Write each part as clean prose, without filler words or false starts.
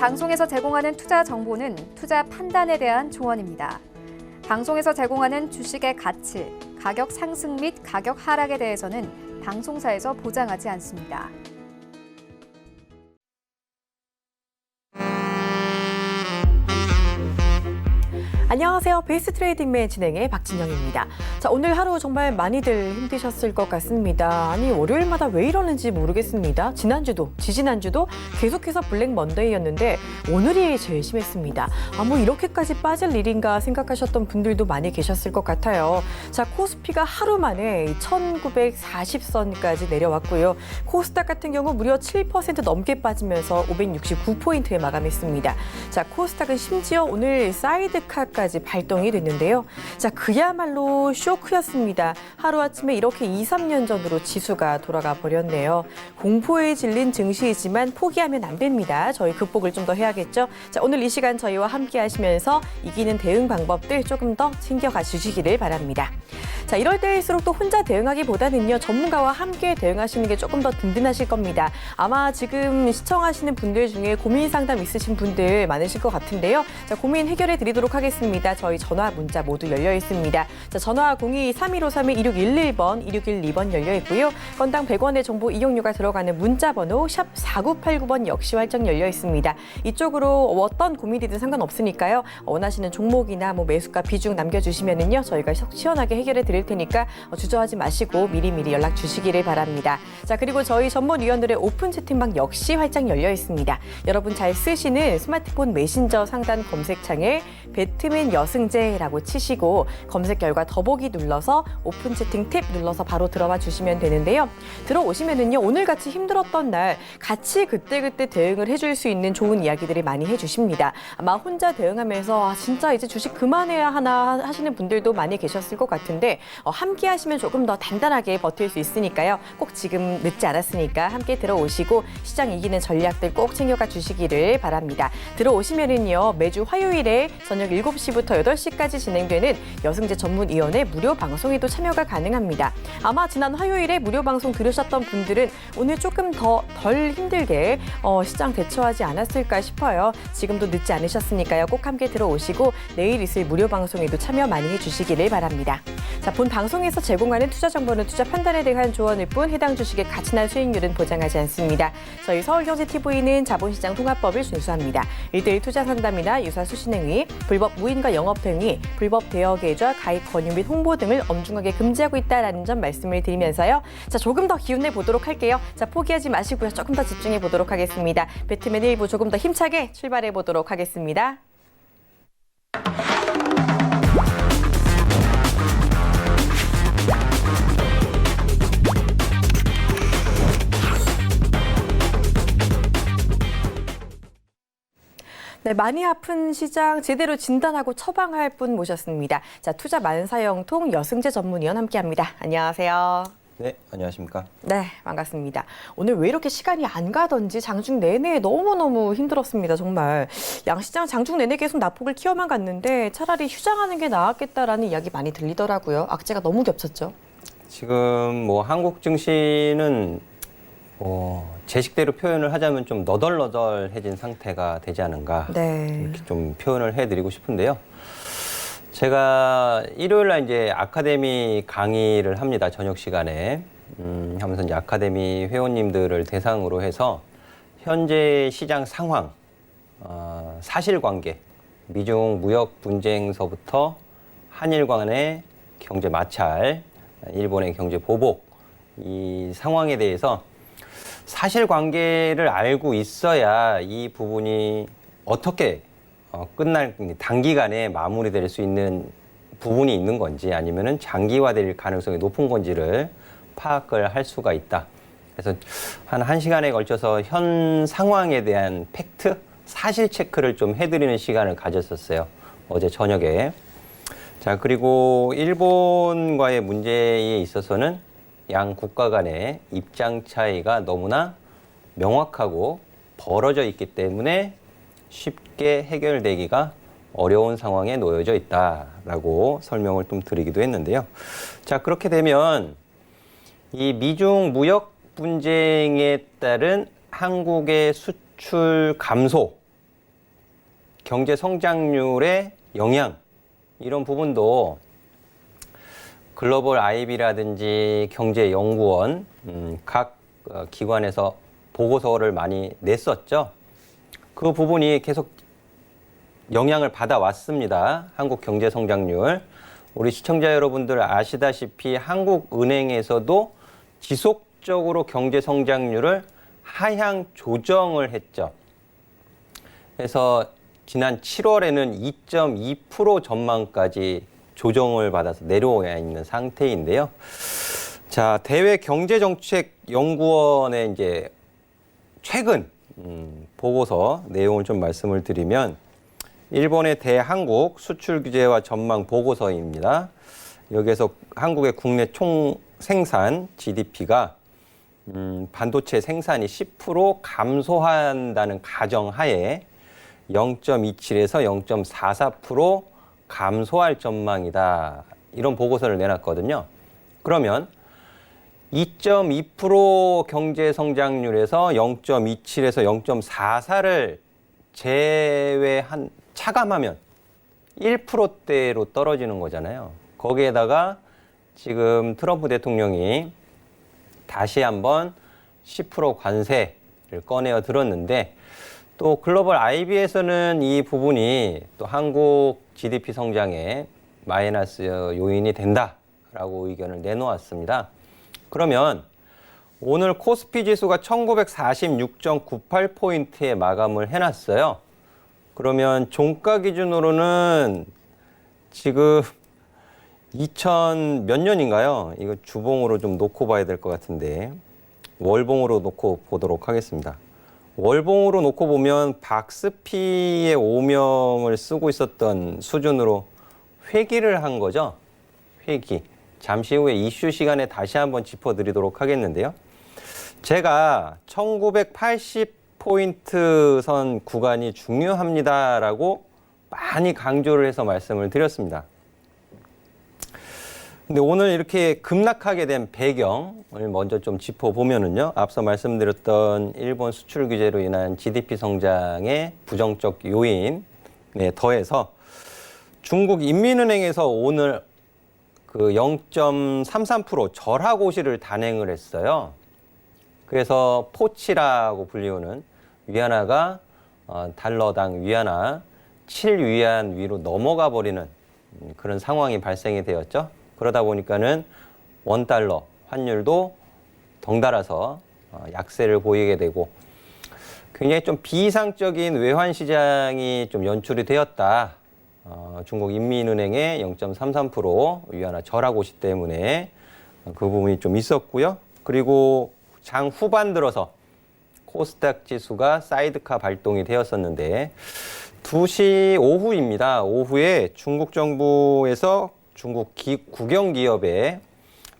방송에서 제공하는 투자 정보는 투자 판단에 대한 조언입니다. 방송에서 제공하는 주식의 가치, 가격 상승 및 가격 하락에 대해서는 방송사에서 보장하지 않습니다. 안녕하세요. 베이스 트레이딩맨 진행의 박진영입니다. 자, 오늘 하루 정말 많이들 힘드셨을 것 같습니다. 아니, 월요일마다 왜 이러는지 모르겠습니다. 지난주도, 지지난주도 계속해서 블랙 먼데이였는데 오늘이 제일 심했습니다. 뭐 이렇게까지 빠질 일인가 생각하셨던 분들도 많이 계셨을 것 같아요. 자, 코스피가 하루 만에 1940선까지 내려왔고요. 코스닥 같은 경우 무려 7% 넘게 빠지면서 569포인트에 마감했습니다. 자, 코스닥은 심지어 오늘 사이드카까지 발동이 됐는데요. 자, 그야말로 쇼크였습니다. 하루아침에 이렇게 2, 3년 전으로 지수가 돌아가 버렸네요. 공포에 질린 증시이지만 포기하면 안 됩니다. 저희 극복을 좀 더 해야겠죠. 자, 오늘 이 시간 저희와 함께 하시면서 이기는 대응 방법들 조금 더 챙겨가 주시기를 바랍니다. 자, 이럴 때일수록 또 혼자 대응하기보다는요, 전문가와 함께 대응하시는 게 조금 더 든든하실 겁니다. 아마 지금 시청하시는 분들 중에 고민 상담 있으신 분들 많으실 것 같은데요. 자, 고민 해결해 드리도록 하겠습니다. 저희 전화, 문자 모두 열려 있습니다. 자, 전화 02-3153-2611번, 2612번 열려 있고요. 건당 100원의 정보 이용료가 들어가는 문자 번호 샵 4989번 역시 활짝 열려 있습니다. 이쪽으로 어떤 고민이든 상관없으니까요. 원하시는 종목이나 매수가 비중 남겨주시면은요, 저희가 시원하게 해결해 드릴 테니까 주저하지 마시고 미리미리 연락 주시기를 바랍니다. 자, 그리고 저희 전문위원들의 오픈 채팅방 역시 활짝 열려 있습니다. 여러분 잘 쓰시는 스마트폰 메신저 상단 검색창에 배트맨 여승재라고 치시고 검색 결과 더보기 눌러서 오픈 채팅 탭 눌러서 바로 들어와 주시면 되는데요. 들어오시면은요, 오늘같이 힘들었던 날 같이 그때그때 대응을 해줄 수 있는 좋은 이야기들을 많이 해주십니다. 아마 혼자 대응하면서 진짜 이제 주식 그만해야 하나 하시는 분들도 많이 계셨을 것 같은데 함께 하시면 조금 더 단단하게 버틸 수 있으니까요. 꼭 지금 늦지 않았으니까 함께 들어오시고 시장 이기는 전략들 꼭 챙겨가 주시기를 바랍니다. 들어오시면은요, 매주 화요일에 저녁 7시부터 8시까지 진행되는 여승재 전문위원회 무료 방송에도 참여가 가능합니다. 아마 지난 화요일에 무료 방송 들으셨던 분들은 오늘 조금 더 덜 힘들게 시장 대처하지 않았을까 싶어요. 지금도 늦지 않으셨으니까요. 꼭 함께 들어오시고 내일 있을 무료 방송에도 참여 많이 해주시기를 바랍니다. 자, 본 방송에서 제공하는 투자 정보는 투자 판단에 대한 조언일 뿐 해당 주식의 가치나 수익률은 보장하지 않습니다. 저희 서울경제TV는 자본시장 통합법을 준수합니다. 1:1 투자 상담이나 유사 수신행위, 불법 무인과 영업행위, 불법 대여계좌 가입 권유 및 홍보 등을 엄중하게 금지하고 있다는 점 말씀을 드리면서요. 자, 조금 더 기운내 보도록 할게요. 자, 포기하지 마시고요. 조금 더 집중해 보도록 하겠습니다. 배트맨 1부 조금 더 힘차게 출발해 보도록 하겠습니다. 네, 많이 아픈 시장 제대로 진단하고 처방할 분 모셨습니다. 자, 투자 만사형통 여승재 전문위원 함께합니다. 안녕하세요. 네, 안녕하십니까. 네, 반갑습니다. 오늘 왜 이렇게 시간이 안 가던지 장중 내내 너무너무 힘들었습니다. 정말 양시장 장중 내내 계속 낙폭을 키워만 갔는데 차라리 휴장하는 게 나았겠다라는 이야기 많이 들리더라고요. 악재가 너무 겹쳤죠. 지금 한국 증시는 제 식대로 표현을 하자면 좀 너덜너덜해진 상태가 되지 않은가, 네. 이렇게 좀 표현을 해드리고 싶은데요. 제가 일요일 날 이제 아카데미 강의를 합니다. 저녁 시간에. 하면서 이제 아카데미 회원님들을 대상으로 해서 현재 시장 상황, 사실관계, 미중 무역 분쟁서부터 한일 간의 경제 마찰, 일본의 경제 보복, 이 상황에 대해서 사실관계를 알고 있어야 이 부분이 어떻게 끝날 단기간에 마무리될 수 있는 부분이 있는 건지 아니면은 장기화될 가능성이 높은 건지를 파악을 할 수가 있다. 그래서 한 1시간에 걸쳐서 현 상황에 대한 팩트, 사실 체크를 좀 해드리는 시간을 가졌었어요. 어제 저녁에. 자, 그리고 일본과의 문제에 있어서는 양 국가 간의 입장 차이가 너무나 명확하고 벌어져 있기 때문에 쉽게 해결되기가 어려운 상황에 놓여져 있다라고 설명을 좀 드리기도 했는데요. 자, 그렇게 되면 이 미중 무역 분쟁에 따른 한국의 수출 감소, 경제 성장률의 영향 이런 부분도 글로벌 IB라든지 경제연구원 각 기관에서 보고서를 많이 냈었죠. 그 부분이 계속 영향을 받아왔습니다. 한국 경제 성장률. 우리 시청자 여러분들 아시다시피 한국은행에서도 지속적으로 경제 성장률을 하향 조정을 했죠. 그래서 지난 7월에는 2.2% 전망까지 조정을 받아서 내려와 있는 상태인데요. 자, 대외경제정책연구원의 이제 최근 보고서 내용을 좀 말씀을 드리면 일본의 대한국 수출 규제와 전망 보고서입니다. 여기에서 한국의 국내 총 생산 GDP가 반도체 생산이 10% 감소한다는 가정하에 0.27에서 0.44% 감소할 전망이다. 이런 보고서를 내놨거든요. 그러면 2.2% 경제 성장률에서 0.27에서 0.44를 차감하면 1%대로 떨어지는 거잖아요. 거기에다가 지금 트럼프 대통령이 다시 한번 10% 관세를 꺼내어 들었는데 또 글로벌 IB에서는 이 부분이 또 한국 GDP 성장에 마이너스 요인이 된다라고 의견을 내놓았습니다. 그러면 오늘 코스피 지수가 1946.98포인트에 마감을 해놨어요. 그러면 종가 기준으로는 지금 2000 몇 년인가요? 이거 주봉으로 좀 놓고 봐야 될 것 같은데 월봉으로 놓고 보도록 하겠습니다. 월봉으로 놓고 보면 박스피의 오명을 쓰고 있었던 수준으로 회귀를 한 거죠. 회귀. 잠시 후에 이슈 시간에 다시 한번 짚어드리도록 하겠는데요. 제가 1980포인트 선 구간이 중요합니다라고 많이 강조를 해서 말씀을 드렸습니다. 근데 오늘 이렇게 급락하게 된 배경을 먼저 좀 짚어보면은요. 앞서 말씀드렸던 일본 수출 규제로 인한 GDP 성장의 부정적 요인에 더해서 중국 인민은행에서 오늘 그 0.33% 절하고시를 단행을 했어요. 그래서 포치라고 불리우는 위안화가 달러당 위안화 7위안 위로 넘어가 버리는 그런 상황이 발생이 되었죠. 그러다 보니까는 원달러 환율도 덩달아서 약세를 보이게 되고 굉장히 좀 비이상적인 외환 시장이 좀 연출이 되었다. 중국 인민은행의 0.33% 위안화 절하고시 때문에 그 부분이 좀 있었고요. 그리고 장 후반 들어서 코스닥 지수가 사이드카 발동이 되었었는데 2시 오후입니다. 오후에 중국 정부에서 중국 국영기업에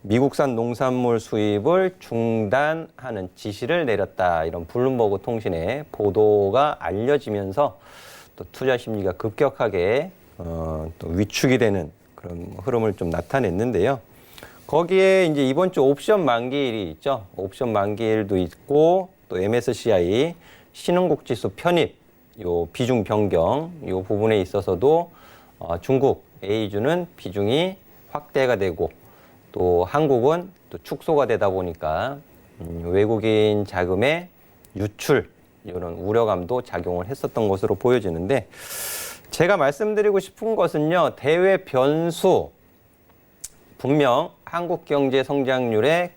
미국산 농산물 수입을 중단하는 지시를 내렸다. 이런 블룸버그 통신의 보도가 알려지면서 또 투자 심리가 급격하게 또 위축이 되는 그런 흐름을 좀 나타냈는데요. 거기에 이제 이번 주 옵션 만기일이 있죠. 옵션 만기일도 있고 또 MSCI 신흥국 지수 편입 요 비중 변경 요 부분에 있어서도 중국 A주는 비중이 확대가 되고 또 한국은 또 축소가 되다 보니까 외국인 자금의 유출 이런 우려감도 작용을 했었던 것으로 보여지는데 제가 말씀드리고 싶은 것은요. 대외 변수 분명 한국 경제 성장률에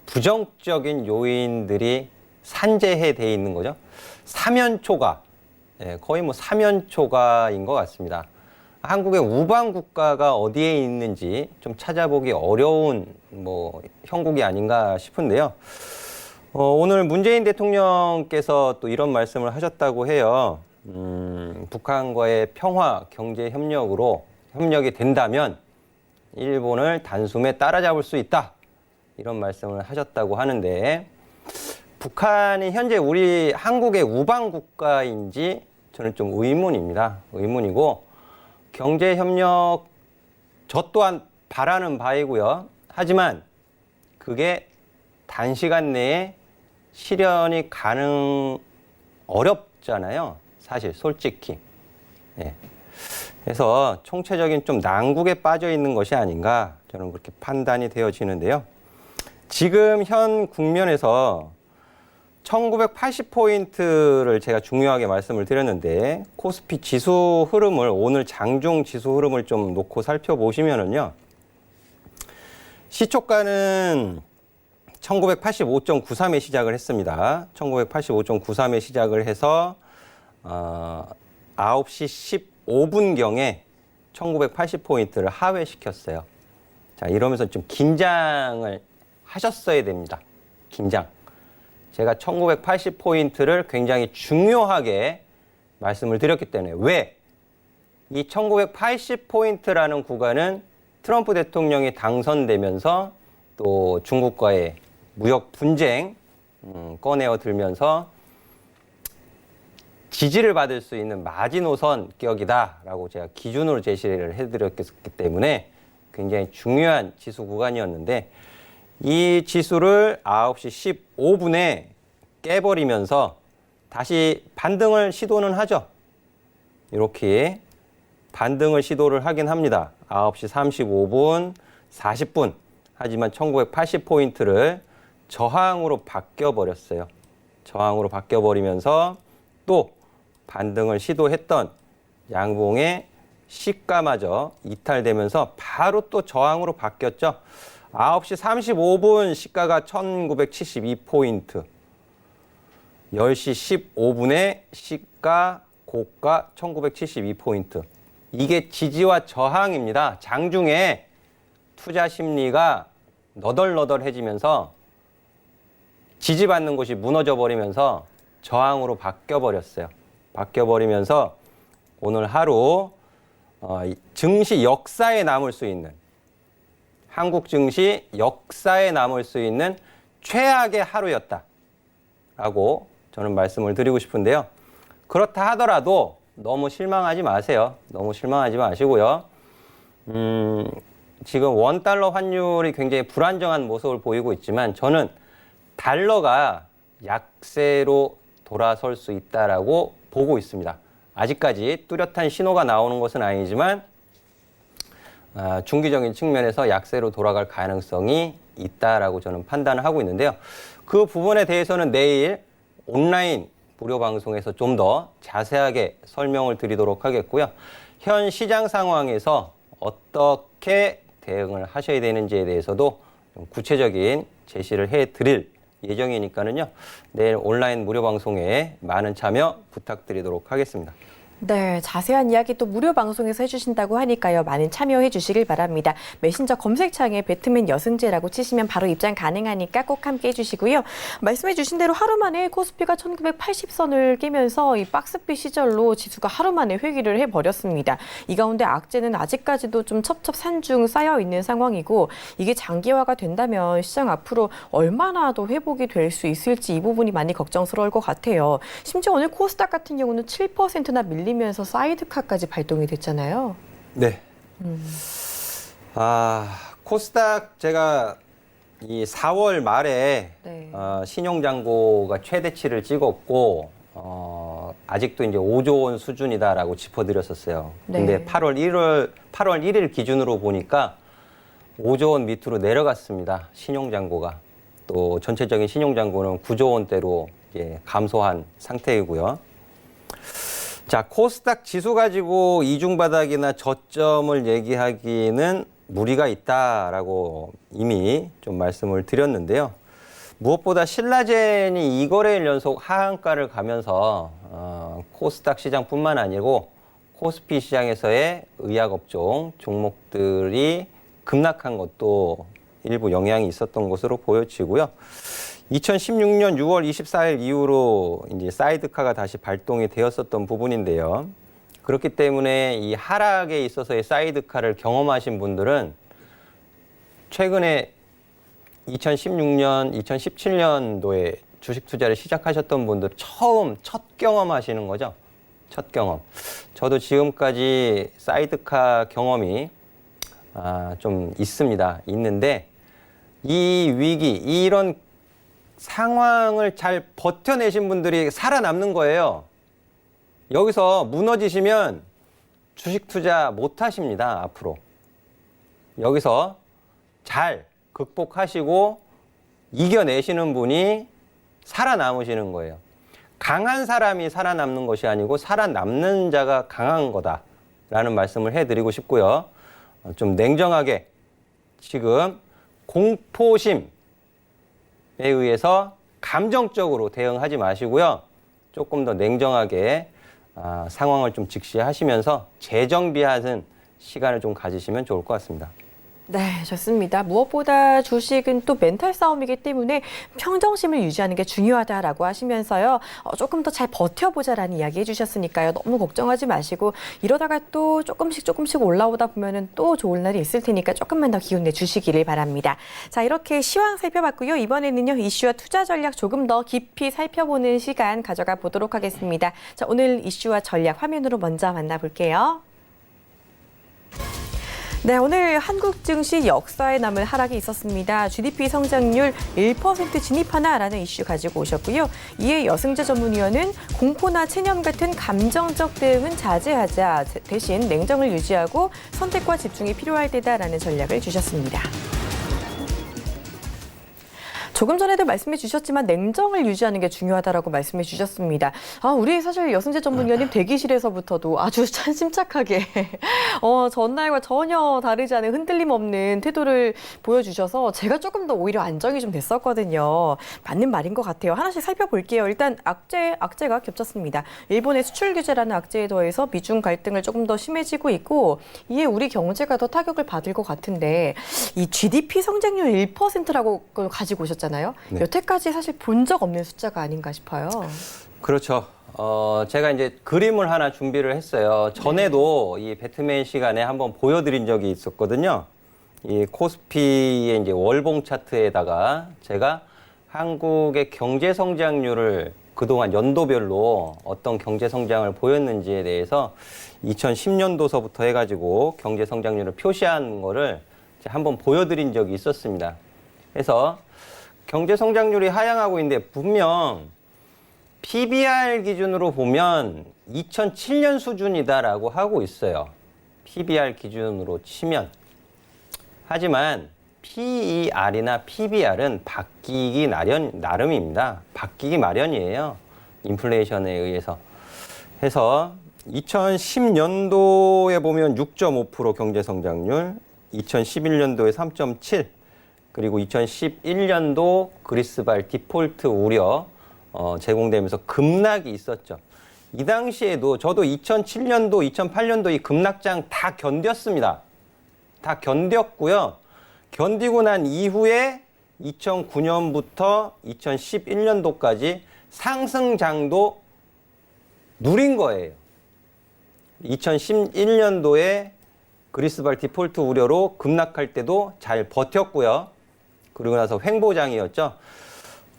부정적인 요인들이 산재해 돼 있는 거죠. 사면초가 거의 뭐 사면초가인 것 같습니다. 한국의 우방 국가가 어디에 있는지 좀 찾아보기 어려운 뭐 형국이 아닌가 싶은데요. 오늘 문재인 대통령께서 또 이런 말씀을 하셨다고 해요. 북한과의 평화 경제 협력이 된다면 일본을 단숨에 따라잡을 수 있다. 이런 말씀을 하셨다고 하는데 북한이 현재 우리 한국의 우방 국가인지 저는 좀 의문입니다. 의문이고 경제협력 저 또한 바라는 바이고요. 하지만 그게 단시간 내에 실현이 어렵잖아요. 사실 솔직히. 예. 그래서 총체적인 좀 난국에 빠져 있는 것이 아닌가 저는 그렇게 판단이 되어지는데요. 지금 현 국면에서 1980포인트를 제가 중요하게 말씀을 드렸는데 코스피 지수 흐름을 오늘 장중 지수 흐름을 좀 놓고 살펴보시면은요. 시초가는 1985.93에 시작을 했습니다. 1985.93에 시작을 해서 9시 15분경에 1980포인트를 하회시켰어요. 자, 이러면서 좀 긴장을 하셨어야 됩니다. 긴장. 제가 1980포인트를 굉장히 중요하게 말씀을 드렸기 때문에 왜? 이 1980포인트라는 구간은 트럼프 대통령이 당선되면서 또 중국과의 무역 분쟁 꺼내어 들면서 지지를 받을 수 있는 마지노선격이다라고 제가 기준으로 제시를 해드렸기 때문에 굉장히 중요한 지수 구간이었는데 이 지수를 9시 15분에 깨버리면서 다시 반등을 시도는 하죠. 이렇게 반등을 시도를 하긴 합니다. 9시 35분, 40분. 하지만 1980포인트를 저항으로 바뀌어버렸어요. 저항으로 바뀌어버리면서 또 반등을 시도했던 양봉의 시가마저 이탈되면서 바로 또 저항으로 바뀌었죠. 9시 35분 시가가 1972포인트. 10시 15분에 시가 고가 1972포인트. 이게 지지와 저항입니다. 장중에 투자 심리가 너덜너덜해지면서 지지받는 곳이 무너져 버리면서 저항으로 바뀌어버렸어요. 바뀌어버리면서 오늘 하루 증시 역사에 남을 수 있는 한국 증시 역사에 남을 수 있는 최악의 하루였다라고 저는 말씀을 드리고 싶은데요. 그렇다 하더라도 너무 실망하지 마세요. 너무 실망하지 마시고요. 지금 원달러 환율이 굉장히 불안정한 모습을 보이고 있지만 저는 달러가 약세로 돌아설 수 있다라고 보고 있습니다. 아직까지 뚜렷한 신호가 나오는 것은 아니지만 중기적인 측면에서 약세로 돌아갈 가능성이 있다라고 저는 판단을 하고 있는데요. 그 부분에 대해서는 내일 온라인 무료 방송에서 좀 더 자세하게 설명을 드리도록 하겠고요. 현 시장 상황에서 어떻게 대응을 하셔야 되는지에 대해서도 좀 구체적인 제시를 해드릴 예정이니까는요. 내일 온라인 무료 방송에 많은 참여 부탁드리도록 하겠습니다. 네, 자세한 이야기 또 무료 방송에서 해주신다고 하니까요. 많은 참여해 주시길 바랍니다. 메신저 검색창에 배트맨 여승재라고 치시면 바로 입장 가능하니까 꼭 함께 해주시고요. 말씀해 주신 대로 하루 만에 코스피가 1980선을 깨면서 이 박스피 시절로 지수가 하루 만에 회귀를 해버렸습니다. 이 가운데 악재는 아직까지도 좀 첩첩산중 쌓여 있는 상황이고 이게 장기화가 된다면 시장 앞으로 얼마나 더 회복이 될 수 있을지 이 부분이 많이 걱정스러울 것 같아요. 심지어 오늘 코스닥 같은 경우는 7%나 밀리면서 사이드카까지 발동이 됐잖아요. 네. 코스닥 제가 이 4월 말에 네. 신용잔고가 최대치를 찍었고 아직도 이제 5조 원 수준이다라고 짚어드렸었어요. 근데 네. 8월 1일 기준으로 보니까 5조 원 밑으로 내려갔습니다. 신용잔고가. 또 전체적인 신용잔고는 9조 원대로 이제 감소한 상태이고요. 자, 코스닥 지수 가지고 이중바닥이나 저점을 얘기하기는 무리가 있다라고 이미 좀 말씀을 드렸는데요. 무엇보다 신라젠이 2거래일 연속 하한가를 가면서 코스닥 시장뿐만 아니고 코스피 시장에서의 의약업종 종목들이 급락한 것도 일부 영향이 있었던 것으로 보여지고요. 2016년 6월 24일 이후로 이제 사이드카가 다시 발동이 되었었던 부분인데요. 그렇기 때문에 이 하락에 있어서의 사이드카를 경험하신 분들은 최근에 2016년, 2017년도에 주식 투자를 시작하셨던 분들 첫 경험하시는 거죠. 첫 경험. 저도 지금까지 사이드카 경험이 좀 있는데 이 위기, 이런 상황을 잘 버텨내신 분들이 살아남는 거예요. 여기서 무너지시면 주식 투자 못 하십니다, 앞으로. 여기서 잘 극복하시고 이겨내시는 분이 살아남으시는 거예요. 강한 사람이 살아남는 것이 아니고 살아남는 자가 강한 거다라는 말씀을 해드리고 싶고요. 좀 냉정하게 지금 공포심에 의해서 감정적으로 대응하지 마시고요. 조금 더 냉정하게 상황을 좀 직시하시면서 재정비하는 시간을 좀 가지시면 좋을 것 같습니다. 네, 좋습니다. 무엇보다 주식은 또 멘탈 싸움이기 때문에 평정심을 유지하는 게 중요하다라고 하시면서요. 조금 더 잘 버텨보자라는 이야기 해주셨으니까요. 너무 걱정하지 마시고 이러다가 또 조금씩 올라오다 보면은 또 좋은 날이 있을 테니까 조금만 더 기운 내주시기를 바랍니다. 자, 이렇게 시황 살펴봤고요. 이번에는요. 이슈와 투자 전략 조금 더 깊이 살펴보는 시간 가져가 보도록 하겠습니다. 자, 오늘 이슈와 전략 화면으로 먼저 만나볼게요. 네, 오늘 한국 증시 역사에 남을 하락이 있었습니다. GDP 성장률 1% 진입하나라는 이슈 가지고 오셨고요. 이에 여승재 전문위원은 공포나 체념 같은 감정적 대응은 자제하자. 대신 냉정을 유지하고 선택과 집중이 필요할 때다라는 전략을 주셨습니다. 조금 전에도 말씀해 주셨지만 냉정을 유지하는 게 중요하다라고 말씀해 주셨습니다. 우리 사실 여승재 전문위원님 대기실에서부터도 아주 침착하게 전날과 전혀 다르지 않은 흔들림 없는 태도를 보여주셔서 제가 조금 더 오히려 안정이 좀 됐었거든요. 맞는 말인 것 같아요. 하나씩 살펴볼게요. 일단 악재가 겹쳤습니다. 일본의 수출 규제라는 악재에 더해서 미중 갈등을 조금 더 심해지고 있고 이에 우리 경제가 더 타격을 받을 것 같은데 이 GDP 성장률 1%라고 가지고 오셨잖아요. 네. 여태까지 사실 본 적 없는 숫자가 아닌가 싶어요. 그렇죠. 제가 이제 그림을 하나 준비를 했어요. 전에도 이 배트맨 시간에 한번 보여드린 적이 있었거든요. 이 코스피의 이제 월봉 차트에다가 제가 한국의 경제 성장률을 그동안 연도별로 어떤 경제 성장을 보였는지에 대해서 2010년도서부터 해가지고 경제 성장률을 표시한 거를 한번 보여드린 적이 있었습니다. 그래서 경제 성장률이 하향하고 있는데 분명 PBR 기준으로 보면 2007년 수준이다라고 하고 있어요. PBR 기준으로 치면. 하지만 PER이나 PBR은 바뀌기 나름입니다. 바뀌기 마련이에요. 인플레이션에 의해서. 해서 2010년도에 보면 6.5% 경제 성장률, 2011년도에 3.7%, 그리고 2011년도 그리스발 디폴트 우려 제공되면서 급락이 있었죠. 이 당시에도 저도 2007년도, 2008년도 이 급락장 다 견뎠습니다. 다 견뎠고요. 견디고 난 이후에 2009년부터 2011년도까지 상승장도 누린 거예요. 2011년도에 그리스발 디폴트 우려로 급락할 때도 잘 버텼고요. 그리고 나서 횡보장이었죠.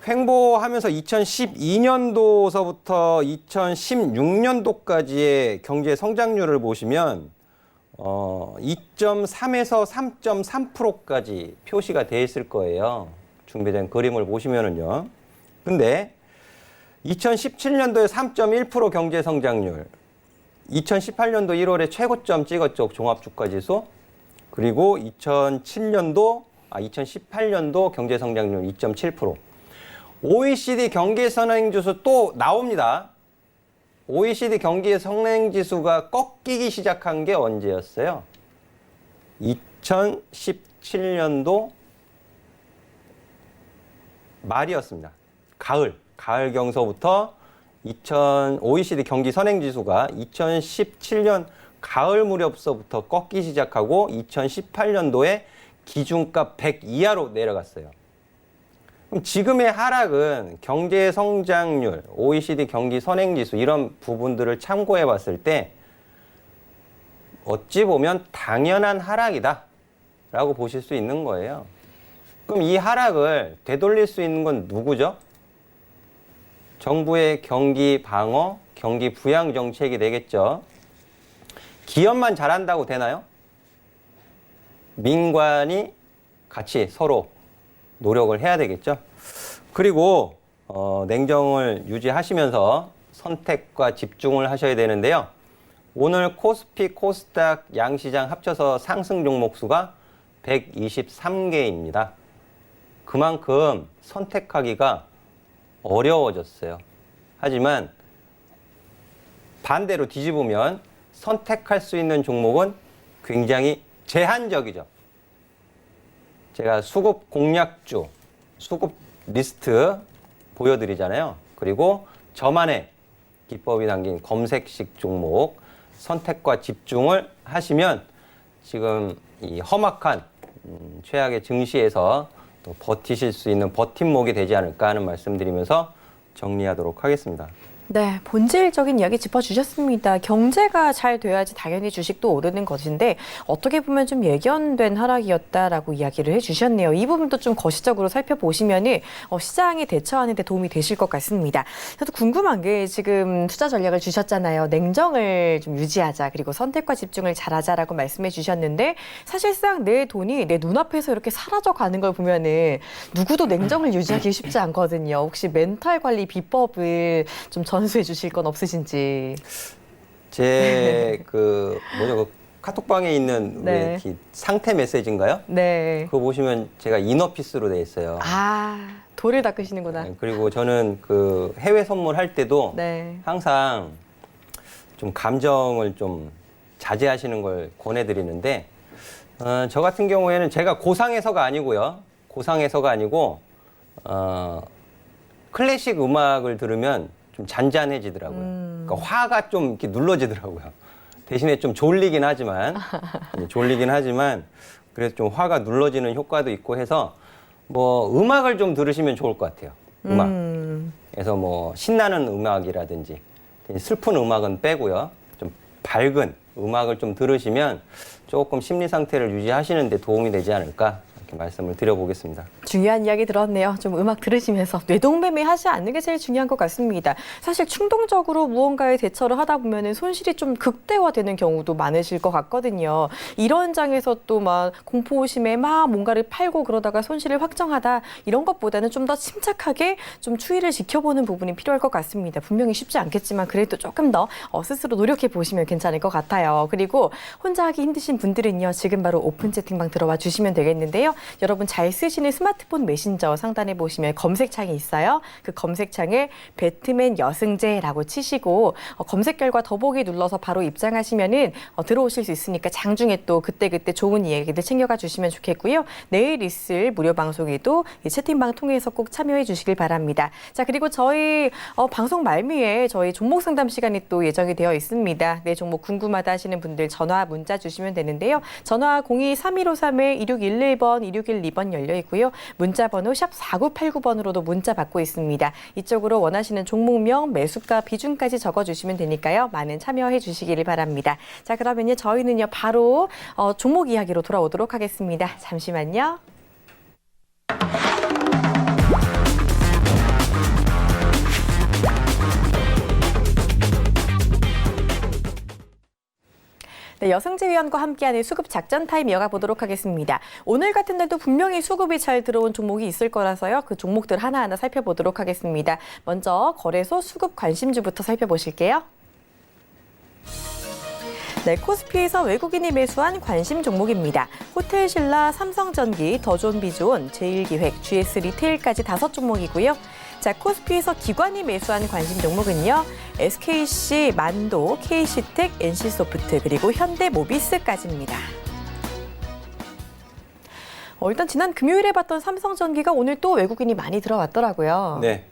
횡보하면서 2012년도서부터 2016년도까지의 경제 성장률을 보시면 2.3에서 3.3%까지 표시가 돼 있을 거예요. 준비된 그림을 보시면은요. 근데 2017년도에 3.1% 경제 성장률, 2018년도 1월에 최고점 찍었죠. 종합주가지수. 그리고 2018년도 경제 성장률 2.7%. OECD 경기 선행지수 또 나옵니다. OECD 경기 선행지수가 꺾이기 시작한 게 언제였어요? 2017년도 말이었습니다. 가을 경서부터 OECD 경기 선행지수가 2017년 가을 무렵서부터 꺾기 시작하고 2018년도에 기준값 100 이하로 내려갔어요. 그럼 지금의 하락은 경제 성장률, OECD 경기 선행지수 이런 부분들을 참고해 봤을 때 어찌 보면 당연한 하락이다 라고 보실 수 있는 거예요. 그럼 이 하락을 되돌릴 수 있는 건 누구죠? 정부의 경기 방어, 경기 부양 정책이 되겠죠. 기업만 잘한다고 되나요? 민관이 같이 서로 노력을 해야 되겠죠. 그리고 냉정을 유지하시면서 선택과 집중을 하셔야 되는데요. 오늘 코스피, 코스닥 양시장 합쳐서 상승 종목 수가 123개입니다. 그만큼 선택하기가 어려워졌어요. 하지만 반대로 뒤집으면 선택할 수 있는 종목은 굉장히 제한적이죠. 제가 수급 공략주, 수급 리스트 보여드리잖아요. 그리고 저만의 기법이 담긴 검색식 종목 선택과 집중을 하시면 지금 이 험악한 최악의 증시에서 또 버티실 수 있는 버팀목이 되지 않을까 하는 말씀드리면서 정리하도록 하겠습니다. 네, 본질적인 이야기 짚어주셨습니다. 경제가 잘 돼야지 당연히 주식도 오르는 것인데 어떻게 보면 좀 예견된 하락이었다라고 이야기를 해주셨네요. 이 부분도 좀 거시적으로 살펴보시면 시장에 대처하는 데 도움이 되실 것 같습니다. 저도 궁금한 게 지금 투자 전략을 주셨잖아요. 냉정을 좀 유지하자, 그리고 선택과 집중을 잘하자라고 말씀해 주셨는데 사실상 내 돈이 내 눈앞에서 이렇게 사라져가는 걸 보면은 누구도 냉정을 유지하기 쉽지 않거든요. 혹시 멘탈 관리 비법을 좀 전수해 주실 건 없으신지. 제 그 카톡방에 있는 네. 상태 메시지인가요? 네. 그거 보시면 제가 이너피스로 돼 있어요. 아, 돌을 닦으시는구나. 네, 그리고 저는 그 해외 선물할 때도 네. 항상 좀 감정을 좀 자제하시는 걸 권해드리는데 저 같은 경우에는 제가 고상해서가 아니고요. 고상해서가 아니고 클래식 음악을 들으면 좀 잔잔해지더라고요. 그러니까 화가 좀 이렇게 눌러지더라고요. 대신에 좀 졸리긴 하지만 그래도 좀 화가 눌러지는 효과도 있고 해서 뭐 음악을 좀 들으시면 좋을 것 같아요. 음악. 그래서 뭐 신나는 음악이라든지 슬픈 음악은 빼고요. 좀 밝은 음악을 좀 들으시면 조금 심리 상태를 유지하시는 데 도움이 되지 않을까 이렇게 말씀을 드려보겠습니다. 중요한 이야기 들었네요. 좀 음악 들으시면서 뇌동매매 하지 않는 게 제일 중요한 것 같습니다. 사실 충동적으로 무언가에 대처를 하다 보면 손실이 좀 극대화되는 경우도 많으실 것 같거든요. 이런 장에서 또 막 공포심에 막 뭔가를 팔고 그러다가 손실을 확정하다 이런 것보다는 좀 더 침착하게 좀 추이를 지켜보는 부분이 필요할 것 같습니다. 분명히 쉽지 않겠지만 그래도 조금 더 스스로 노력해 보시면 괜찮을 것 같아요. 그리고 혼자 하기 힘드신 분들은요. 지금 바로 오픈 채팅방 들어와 주시면 되겠는데요. 여러분 잘 쓰시는 스마트폰 메신저 상단에 보시면 검색창이 있어요. 그 검색창에 배트맨 여승재라고 치시고 검색 결과 더보기 눌러서 바로 입장하시면은 들어오실 수 있으니까 장중에 또 그때그때 좋은 이야기들 챙겨가 주시면 좋겠고요. 내일 있을 무료 방송에도 이 채팅방 통해서 꼭 참여해 주시길 바랍니다. 자, 그리고 저희 방송 말미에 저희 종목 상담 시간이 또 예정이 되어 있습니다. 내 종목 궁금하다 하시는 분들 전화 문자 주시면 되는데요. 전화 02-3153-2611번 2612번 열려 있고요. 문자 번호 샵 4989번으로도 문자 받고 있습니다. 이쪽으로 원하시는 종목명, 매수가, 비중까지 적어주시면 되니까요. 많은 참여해 주시기를 바랍니다. 자, 그러면요. 저희는요. 바로 종목 이야기로 돌아오도록 하겠습니다. 잠시만요. 네, 여승재 위원과 함께하는 수급 작전 타임 이어가 보도록 하겠습니다. 오늘 같은 날도 분명히 수급이 잘 들어온 종목이 있을 거라서요. 그 종목들 하나하나 살펴보도록 하겠습니다. 먼저 거래소 수급 관심주부터 살펴보실게요. 네, 코스피에서 외국인이 매수한 관심 종목입니다. 호텔신라, 삼성전기, 더존비존, 제일기획, GS리테일까지 5종목이고요. 자, 코스피에서 기관이 매수한 관심 종목은요. SKC, 만도, KC텍, NC소프트, 그리고 현대모비스까지입니다. 일단 지난 금요일에 봤던 삼성전기가 오늘 또 외국인이 많이 들어왔더라고요. 네.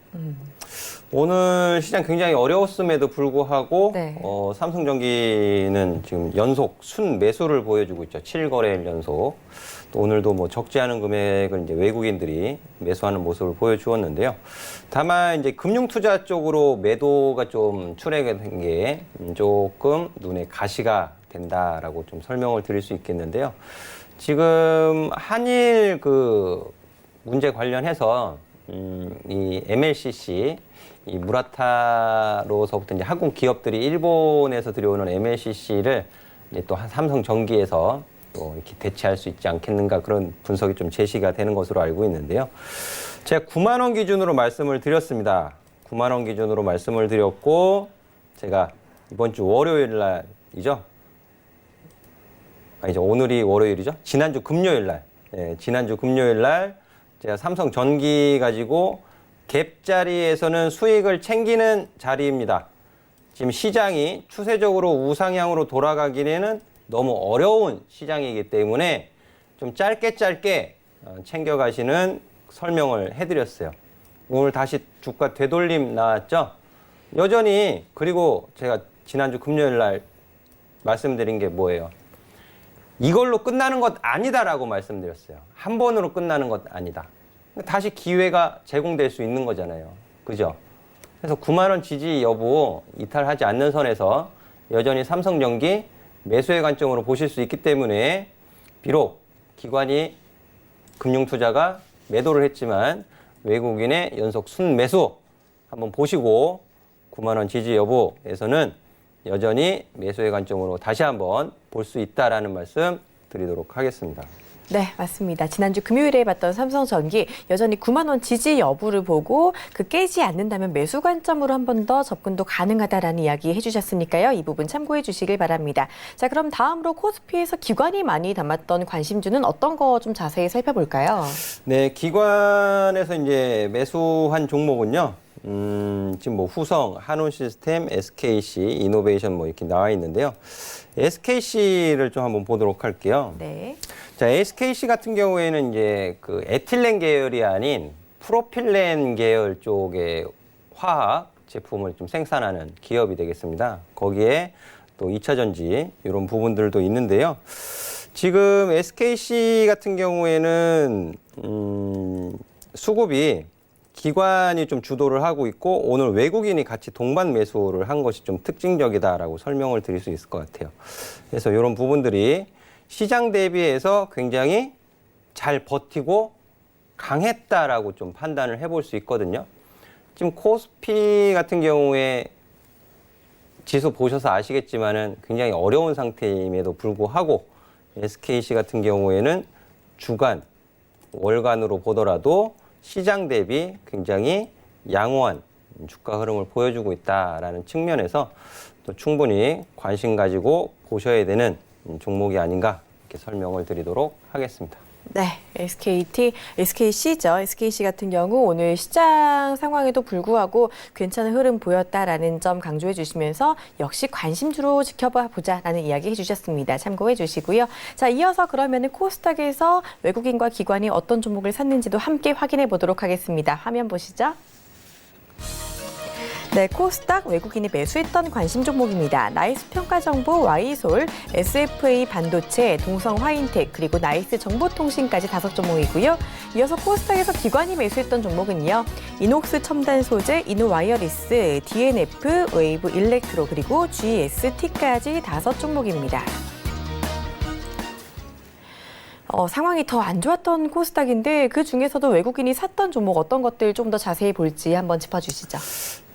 오늘 시장 굉장히 어려웠음에도 불구하고 네. 삼성전기는 지금 연속 순매수를 보여주고 있죠. 7거래일 연속. 또 오늘도 뭐 적지 않은 금액을 이제 외국인들이 매수하는 모습을 보여주었는데요. 다만 이제 금융투자 쪽으로 매도가 좀 출회된 게 조금 눈에 가시가 된다라고 좀 설명을 드릴 수 있겠는데요. 지금 한일 그 문제 관련해서 이 MLCC 이 무라타로서부터 이제 한국 기업들이 일본에서 들여오는 MLCC를 이제 또 삼성전기에서 또 이렇게 대체할 수 있지 않겠는가 그런 분석이 좀 제시가 되는 것으로 알고 있는데요. 제가 9만 원 기준으로 말씀을 드렸습니다. 9만 원 기준으로 말씀을 드렸고 제가 이번 주 월요일 날이죠. 아니죠. 오늘이 월요일이죠. 지난주 금요일 날. 예, 지난주 금요일 날 제가 삼성 전기 가지고 갭 자리에서는 수익을 챙기는 자리입니다. 지금 시장이 추세적으로 우상향으로 돌아가기에는 너무 어려운 시장이기 때문에 좀 짧게 챙겨가시는 설명을 해드렸어요. 오늘 다시 주가 되돌림 나왔죠? 여전히, 그리고 제가 지난주 금요일 날 말씀드린 게 뭐예요? 이걸로 끝나는 것 아니다라고 말씀드렸어요. 한 번으로 끝나는 것 아니다. 다시 기회가 제공될 수 있는 거잖아요. 그죠? 그래서 9만 원 지지 여부 이탈하지 않는 선에서 여전히 삼성전기 매수의 관점으로 보실 수 있기 때문에 비록 기관이 금융투자가 매도를 했지만 외국인의 연속 순매수 한번 보시고 9만 원 지지 여부에서는 여전히 매수의 관점으로 다시 한번 볼 수 있다라는 말씀 드리도록 하겠습니다. 네, 맞습니다. 지난주 금요일에 봤던 삼성전기 여전히 9만 원 지지 여부를 보고 깨지 않는다면 매수 관점으로 한 번 더 접근도 가능하다라는 이야기 해주셨으니까요. 이 부분 참고해 주시길 바랍니다. 자, 그럼 다음으로 코스피에서 기관이 많이 담았던 관심주는 어떤 거 좀 자세히 살펴볼까요? 네, 기관에서 이제 매수한 종목은요. 지금 뭐 후성, 한온시스템, SKC, 이노베이션 뭐 이렇게 나와 있는데요. SKC를 좀 한번 보도록 할게요. 네. 자, SKC 같은 경우에는 이제 그 에틸렌 계열이 아닌 프로필렌 계열 쪽의 화학 제품을 좀 생산하는 기업이 되겠습니다. 거기에 또 2차 전지 이런 부분들도 있는데요. 지금 SKC 같은 경우에는 수급이 기관이 좀 주도를 하고 있고 오늘 외국인이 같이 동반 매수를 한 것이 좀 특징적이다라고 설명을 드릴 수 있을 것 같아요. 그래서 이런 부분들이 시장 대비해서 굉장히 잘 버티고 강했다라고 좀 판단을 해볼 수 있거든요. 지금 코스피 같은 경우에 지수 보셔서 아시겠지만은 굉장히 어려운 상태임에도 불구하고 SKC 같은 경우에는 주간, 월간으로 보더라도 시장 대비 굉장히 양호한 주가 흐름을 보여주고 있다라는 측면에서 또 충분히 관심 가지고 보셔야 되는 종목이 아닌가 이렇게 설명을 드리도록 하겠습니다. 네, SKC죠. SKC 같은 경우 오늘 시장 상황에도 불구하고 괜찮은 흐름 보였다라는 점 강조해 주시면서 역시 관심주로 지켜봐 보자라는 이야기 해주셨습니다. 참고해 주시고요. 자, 이어서 그러면은 코스닥에서 외국인과 기관이 어떤 종목을 샀는지도 함께 확인해 보도록 하겠습니다. 화면 보시죠. 네, 코스닥 외국인이 매수했던 관심 종목입니다. 나이스 평가정보, Y솔, SFA 반도체, 동성 화인텍, 그리고 나이스 정보통신까지 5종목이고요. 이어서 코스닥에서 기관이 매수했던 종목은요. 이녹스 첨단 소재, 이노와이어리스, DNF, 웨이브 일렉트로, 그리고 GST까지 5종목입니다. 상황이 더 안 좋았던 코스닥인데 그 중에서도 외국인이 샀던 종목 어떤 것들 좀 더 자세히 볼지 한번 짚어주시죠.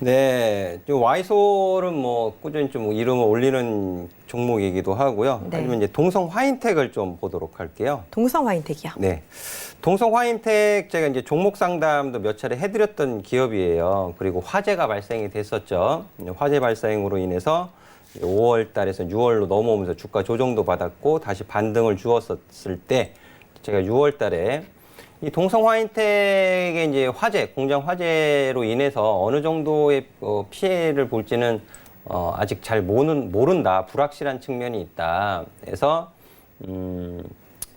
네, Y솔은 뭐 꾸준히 좀 이름을 올리는 종목이기도 하고요. 네. 아니면 이제 동성 화인텍을 좀 보도록 할게요. 동성 화인텍이요. 네, 동성 화인텍 제가 이제 종목 상담도 몇 차례 해드렸던 기업이에요. 그리고 화재가 발생이 됐었죠. 화재 발생으로 인해서 5월 달에서 6월로 넘어오면서 주가 조정도 받았고 다시 반등을 주었을 때 제가 6월 달에 이 동성 화인텍의 이제 화재, 공장 화재로 인해서 어느 정도의 피해를 볼지는 아직 잘 모른다. 불확실한 측면이 있다. 그래서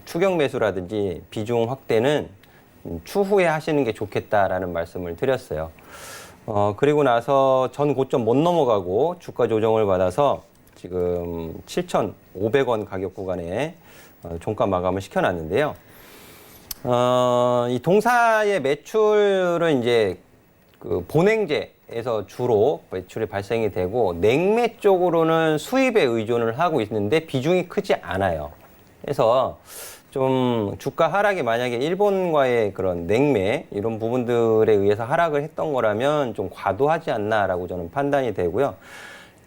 추경 매수라든지 비중 확대는 추후에 하시는 게 좋겠다라는 말씀을 드렸어요. 그리고 나서 전 고점 못 넘어가고 주가 조정을 받아서 지금 7,500원 가격 구간에 종가 마감을 시켜놨는데요. 이 동사의 매출은 이제 그 본행제에서 주로 매출이 발생이 되고 냉매 쪽으로는 수입에 의존을 하고 있는데 비중이 크지 않아요. 그래서 좀 주가 하락이 만약에 일본과의 그런 냉매 이런 부분들에 의해서 하락을 했던 거라면 좀 과도하지 않나라고 저는 판단이 되고요.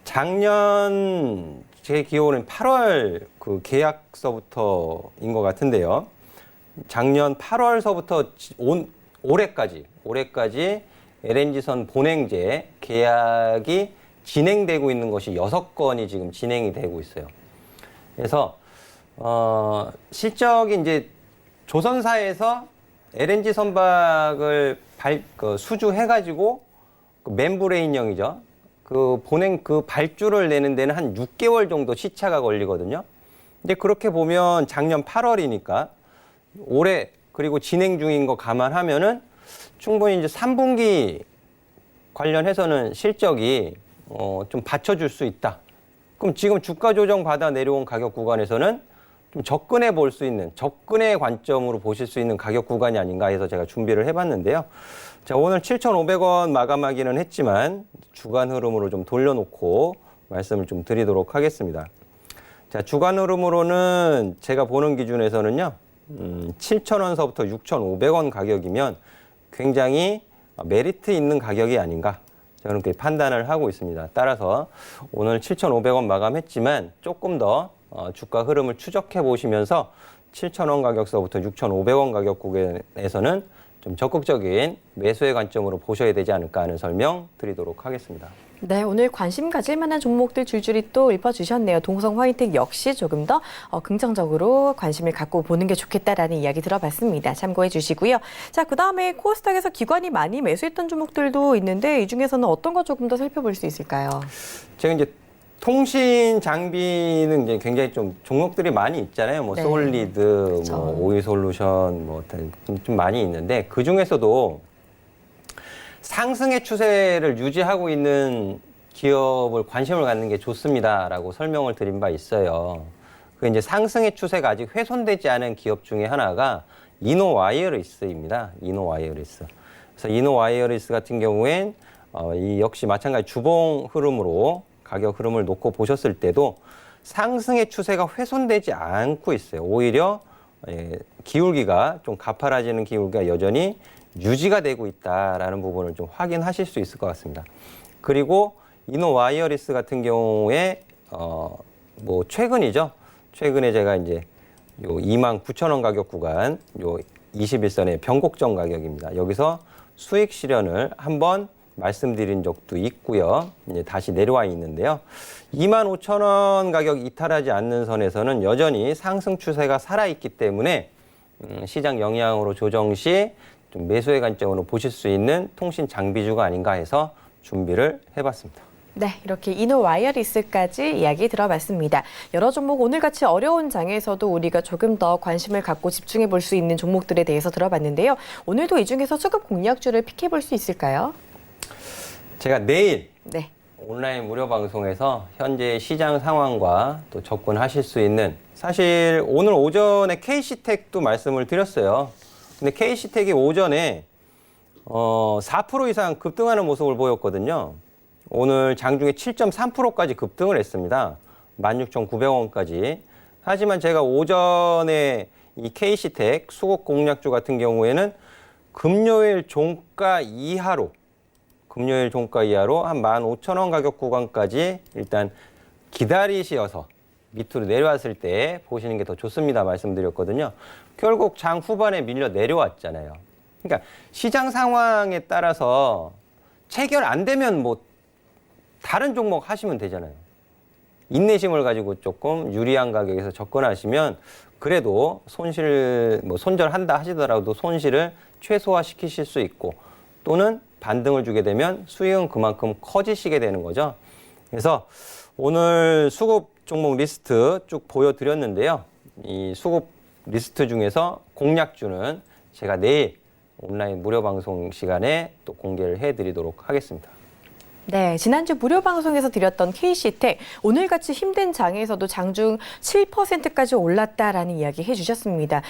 작년 제 기억으로는 8월 그 계약서부터인 것 같은데요. 작년 8월서부터 올해까지 LNG선 본행제 계약이 진행되고 있는 것이 6건이 지금 진행이 되고 있어요. 그래서 실적이 이제 조선사에서 LNG 선박을 수주해가지고 멤브레인형이죠. 그 발주를 내는 데는 한 6개월 정도 시차가 걸리거든요. 근데 그렇게 보면 작년 8월이니까 올해 그리고 진행 중인 거 감안하면은 충분히 이제 3분기 관련해서는 실적이 좀 받쳐줄 수 있다. 그럼 지금 주가 조정 받아 내려온 가격 구간에서는 좀 접근해 볼 수 있는, 접근의 관점으로 보실 수 있는 가격 구간이 아닌가 해서 제가 준비를 해봤는데요. 자, 오늘 7,500원 마감하기는 했지만 주간 흐름으로 좀 돌려놓고 말씀을 좀 드리도록 하겠습니다. 자, 주간 흐름으로는 제가 보는 기준에서는요, 7,000원서부터 6,500원 가격이면 굉장히 메리트 있는 가격이 아닌가. 저는 그렇게 판단을 하고 있습니다. 따라서 오늘 7,500원 마감했지만 조금 더 주가 흐름을 추적해 보시면서 7,000원 가격서부터 6,500원 가격 구간에서는 좀 적극적인 매수의 관점으로 보셔야 되지 않을까 하는 설명 드리도록 하겠습니다. 네, 오늘 관심 가질 만한 종목들 줄줄이 또 읊어주셨네요. 동성 화이텍 역시 조금 더 긍정적으로 관심을 갖고 보는 게 좋겠다라는 이야기 들어봤습니다. 참고해 주시고요. 자, 그다음에 코스닥에서 기관이 많이 매수했던 종목들도 있는데 이 중에서는 어떤 거 조금 더 살펴볼 수 있을까요? 제가 이제 통신 장비는 이제 굉장히 좀 종목들이 많이 있잖아요. 뭐 네. 솔리드, 그렇죠. 뭐 오이솔루션, 뭐 좀 많이 있는데 그 중에서도 상승의 추세를 유지하고 있는 기업을 관심을 갖는 게 좋습니다라고 설명을 드린 바 있어요. 그 이제 상승의 추세가 아직 훼손되지 않은 기업 중에 하나가 이노와이어리스입니다. 이노와이어리스. 그래서 이노와이어리스 같은 경우엔 이 역시 마찬가지 주봉 흐름으로 가격 흐름을 놓고 보셨을 때도 상승의 추세가 훼손되지 않고 있어요. 오히려 기울기가 좀 가파라지는 기울기가 여전히 유지가 되고 있다라는 부분을 좀 확인하실 수 있을 것 같습니다. 그리고 이노와이어리스 같은 경우에 뭐 최근이죠. 최근에 제가 이제 요 29,000원 가격 구간 요 21선의 변곡점 가격입니다. 여기서 수익 실현을 한번 말씀드린 적도 있고요. 이제 다시 내려와 있는데요. 25,000원 가격 이탈하지 않는 선에서는 여전히 상승 추세가 살아있기 때문에 시장 영향으로 조정 시 좀 매수의 관점으로 보실 수 있는 통신 장비주가 아닌가 해서 준비를 해봤습니다. 네, 이렇게 이노와이어리스까지 이야기 들어봤습니다. 여러 종목 오늘같이 어려운 장에서도 우리가 조금 더 관심을 갖고 집중해 볼 수 있는 종목들에 대해서 들어봤는데요. 오늘도 이 중에서 수급 공략주를 픽해 볼 수 있을까요? 제가 내일 네. 온라인 무료 방송에서 현재 시장 상황과 또 접근하실 수 있는, 사실 오늘 오전에 KC텍도 말씀을 드렸어요. 근데 KC텍이 오전에 4% 이상 급등하는 모습을 보였거든요. 오늘 장중에 7.3%까지 급등을 했습니다. 16,900원까지. 하지만 제가 오전에 이 KC텍 수급 공략주 같은 경우에는 금요일 종가 이하로 한 15,000원 가격 구간까지 일단 기다리셔서 밑으로 내려왔을 때 보시는 게 더 좋습니다 말씀드렸거든요. 결국 장 후반에 밀려 내려왔잖아요. 그러니까 시장 상황에 따라서 체결 안 되면 뭐 다른 종목 하시면 되잖아요. 인내심을 가지고 조금 유리한 가격에서 접근하시면 그래도 손절한다 하시더라도 손실을 최소화시키실 수 있고, 또는 반등을 주게 되면 수익은 그만큼 커지시게 되는 거죠. 그래서 오늘 수급 종목 리스트 쭉 보여드렸는데요. 이 수급 리스트 중에서 공략주는 제가 내일 온라인 무료 방송 시간에 또 공개를 해드리도록 하겠습니다. 네, 지난주 무료 방송에서 드렸던 KC텍, 오늘같이 힘든 장에서도 장중 7%까지 올랐다라는 이야기 해주셨습니다.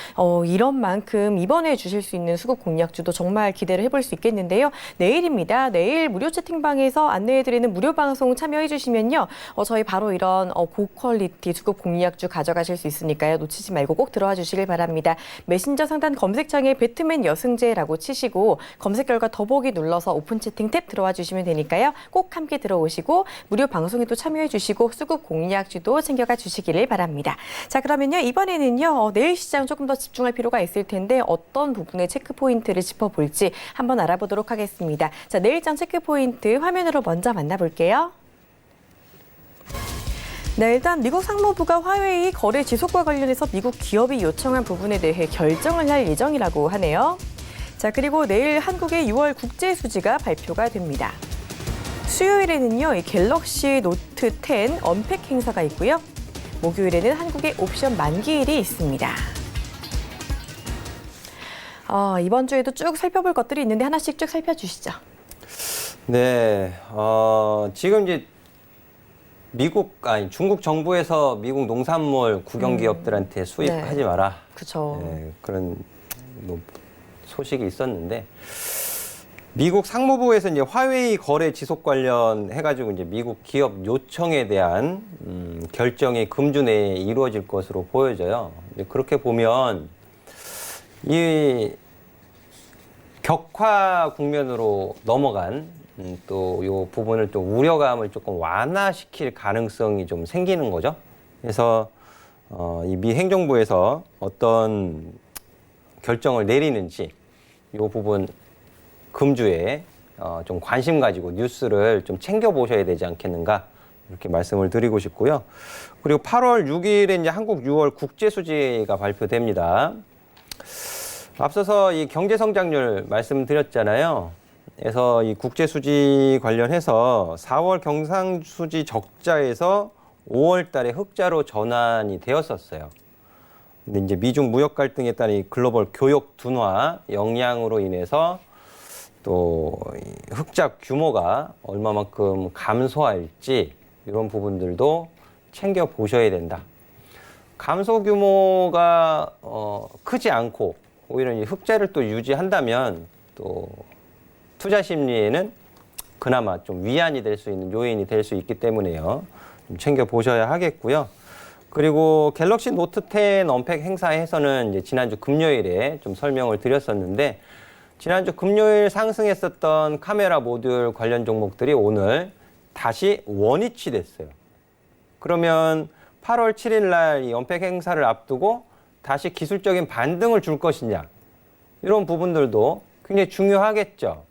이런 만큼 이번에 주실 수 있는 수급 공략주도 정말 기대를 해볼 수 있겠는데요. 내일입니다. 내일 무료 채팅방에서 안내해드리는 무료 방송 참여해주시면요. 저희 바로 이런 고퀄리티 수급 공략주 가져가실 수 있으니까요. 놓치지 말고 꼭 들어와 주시길 바랍니다. 메신저 상단 검색창에 배트맨 여승재라고 치시고 검색 결과 더보기 눌러서 오픈 채팅 탭 들어와 주시면 되니까요. 꼭 함께 들어오시고 무료 방송에도 참여해 주시고 수급 공략주도 챙겨가 주시기를 바랍니다. 자, 그러면요. 이번에는요. 내일 시장 조금 더 집중할 필요가 있을 텐데 어떤 부분에 체크 포인트를 짚어볼지 한번 알아보도록 하겠습니다. 자, 내일장 체크 포인트 화면으로 먼저 만나볼게요. 네, 일단 미국 상무부가 화웨이 거래 지속과 관련해서 미국 기업이 요청한 부분에 대해 결정을 할 예정이라고 하네요. 자, 그리고 내일 한국의 6월 국제 수지가 발표가 됩니다. 수요일에는요, 이 갤럭시 노트 10 언팩 행사가 있고요. 목요일에는 한국의 옵션 만기일이 있습니다. 이번 주에도 쭉 살펴볼 것들이 있는데 하나씩 쭉 살펴주시죠. 네, 지금 이제 중국 정부에서 미국 농산물 국영 기업들한테 수입하지 마라. 그렇죠. 네, 그런 소식이 있었는데 미국 상무부에서 이제 화웨이 거래 지속 관련 해가지고 이제 미국 기업 요청에 대한 결정이 금주 내에 이루어질 것으로 보여져요. 이제 그렇게 보면 이 격화 국면으로 넘어간 또 요 부분을 좀 우려감을 조금 완화시킬 가능성이 좀 생기는 거죠. 그래서 이 미 행정부에서 어떤 결정을 내리는지 요 부분 금주에 좀 관심 가지고 뉴스를 좀 챙겨 보셔야 되지 않겠는가 이렇게 말씀을 드리고 싶고요. 그리고 8월 6일에 이제 한국 6월 국제 수지가 발표됩니다. 앞서서 이 경제 성장률 말씀드렸잖아요. 그래서 이 국제 수지 관련해서 4월 경상수지 적자에서 5월 달에 흑자로 전환이 되었었어요. 근데 이제 미중 무역 갈등에 따른 이 글로벌 교역 둔화 영향으로 인해서 또 흑자 규모가 얼마만큼 감소할지 이런 부분들도 챙겨 보셔야 된다. 감소 규모가 크지 않고 오히려 이 흑자를 또 유지한다면 또 투자 심리에는 그나마 좀 위안이 될 수 있는 요인이 될 수 있기 때문에요. 좀 챙겨 보셔야 하겠고요. 그리고 갤럭시 노트 10 언팩 행사에서는 이제 지난주 금요일에 좀 설명을 드렸었는데 지난주 금요일 상승했었던 카메라 모듈 관련 종목들이 오늘 다시 원위치 됐어요. 그러면 8월 7일 날 이 언팩 행사를 앞두고 다시 기술적인 반등을 줄 것이냐 이런 부분들도 굉장히 중요하겠죠.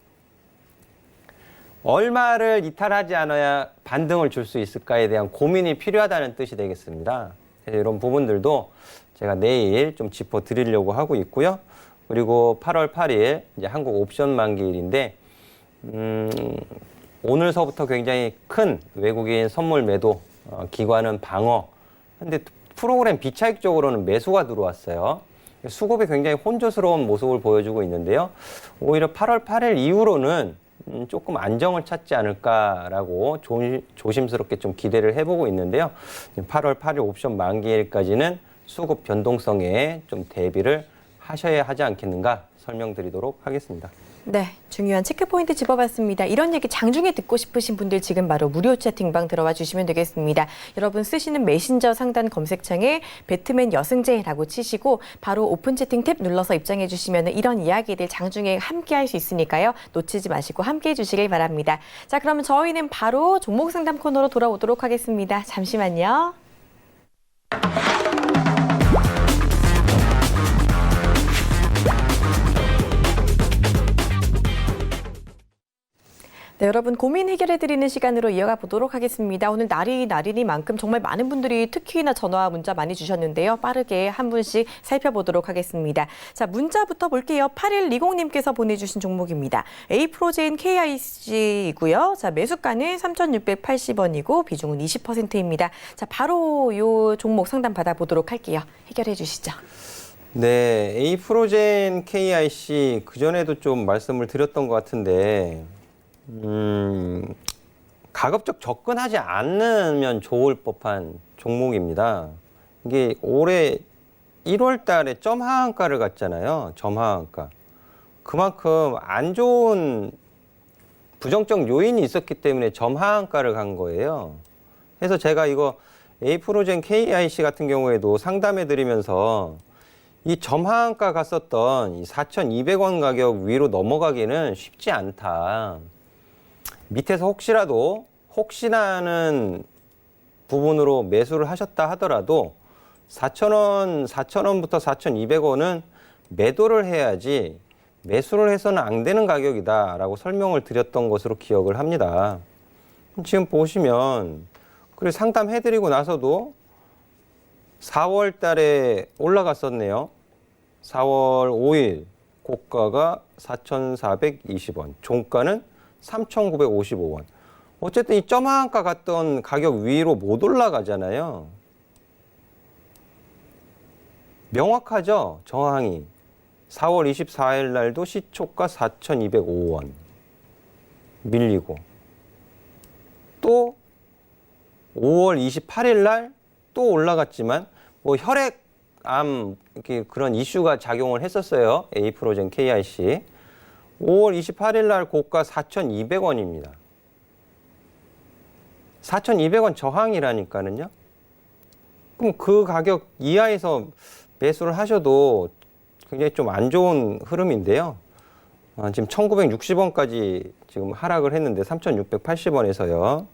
얼마를 이탈하지 않아야 반등을 줄 수 있을까에 대한 고민이 필요하다는 뜻이 되겠습니다. 그래서 이런 부분들도 제가 내일 좀 짚어드리려고 하고 있고요. 그리고 8월 8일 이제 한국 옵션 만기일인데 오늘서부터 굉장히 큰 외국인 선물 매도, 기관은 방어. 근데 프로그램 비차익적으로는 매수가 들어왔어요. 수급이 굉장히 혼조스러운 모습을 보여주고 있는데요. 오히려 8월 8일 이후로는 조금 안정을 찾지 않을까라고 조심스럽게 좀 기대를 해보고 있는데요. 8월 8일 옵션 만기일까지는 수급 변동성에 좀 대비를 하셔야 하지 않겠는가 설명드리도록 하겠습니다. 네, 중요한 체크 포인트 짚어봤습니다. 이런 얘기 장중에 듣고 싶으신 분들 지금 바로 무료 채팅방 들어와 주시면 되겠습니다. 여러분 쓰시는 메신저 상단 검색창에 배트맨 여승재라고 치시고 바로 오픈 채팅 탭 눌러서 입장해 주시면 이런 이야기들 장중에 함께 할 수 있으니까요. 놓치지 마시고 함께 해주시길 바랍니다. 자, 그러면 저희는 바로 종목 상담 코너로 돌아오도록 하겠습니다. 잠시만요. 네, 여러분 고민 해결해드리는 시간으로 이어가 보도록 하겠습니다. 오늘 날이 날이니만큼 정말 많은 분들이 특히나 전화 문자 많이 주셨는데요. 빠르게 한 분씩 살펴보도록 하겠습니다. 자, 문자부터 볼게요. 8120님께서 보내주신 종목입니다. A프로제인 KIC이고요. 자, 매수가는 3,680원이고 비중은 20%입니다. 자, 바로 요 종목 상담 받아보도록 할게요. 해결해 주시죠. 네, A프로젠 KIC 그전에도 좀 말씀을 드렸던 것 같은데 가급적 접근하지 않으면 좋을 법한 종목입니다. 이게 올해 1월 달에 점 하한가를 갔잖아요. 점 하한가. 그만큼 안 좋은 부정적 요인이 있었기 때문에 점 하한가를 간 거예요. 그래서 제가 이거 A프로젠 KIC 같은 경우에도 상담해 드리면서 이 점 하한가 갔었던 이 4,200원 가격 위로 넘어가기는 쉽지 않다. 밑에서 혹시나는 부분으로 매수를 하셨다 하더라도 4,000원부터 4,200원은 매도를 해야지 매수를 해서는 안 되는 가격이다라고 설명을 드렸던 것으로 기억을 합니다. 지금 보시면 그리고 상담해드리고 나서도 4월 달에 올라갔었네요. 4월 5일 고가가 4,420원, 종가는 3,955원. 어쨌든 이 점한가 갔던 가격 위로 못 올라가잖아요. 명확하죠? 저항이. 4월 24일 날도 시초가 4,205원 밀리고 또 5월 28일 날 또 올라갔지만 뭐 혈액암 이렇게 그런 이슈가 작용을 했었어요. 에이프로젠 KIC. 5월 28일 날 고가 4,200원입니다. 4,200원 저항이라니까는요. 그럼 그 가격 이하에서 매수를 하셔도 굉장히 좀 안 좋은 흐름인데요. 지금 1,960원까지 지금 하락을 했는데 3,680원에서요.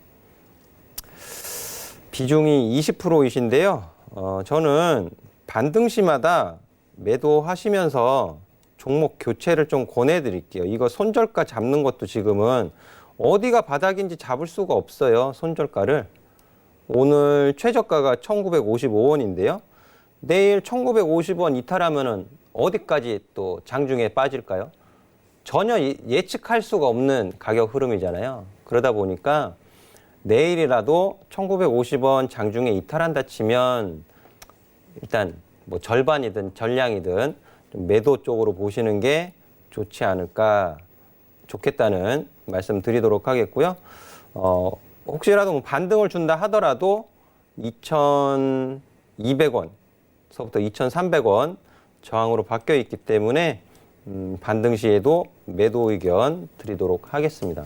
비중이 20%이신데요. 저는 반등시마다 매도하시면서 종목 교체를 좀 권해드릴게요. 이거 손절가 잡는 것도 지금은 어디가 바닥인지 잡을 수가 없어요. 손절가를. 오늘 최저가가 1,955원인데요. 내일 1,950원 이탈하면은 어디까지 또 장중에 빠질까요? 전혀 예측할 수가 없는 가격 흐름이잖아요. 그러다 보니까 내일이라도 1,950원 장중에 이탈한다 치면 일단 뭐 절반이든 전량이든 좀 매도 쪽으로 보시는 게 좋지 않을까, 좋겠다는 말씀 드리도록 하겠고요. 혹시라도 뭐 반등을 준다 하더라도 2,200원서부터 2,300원 저항으로 바뀌어 있기 때문에 반등 시에도 매도 의견 드리도록 하겠습니다.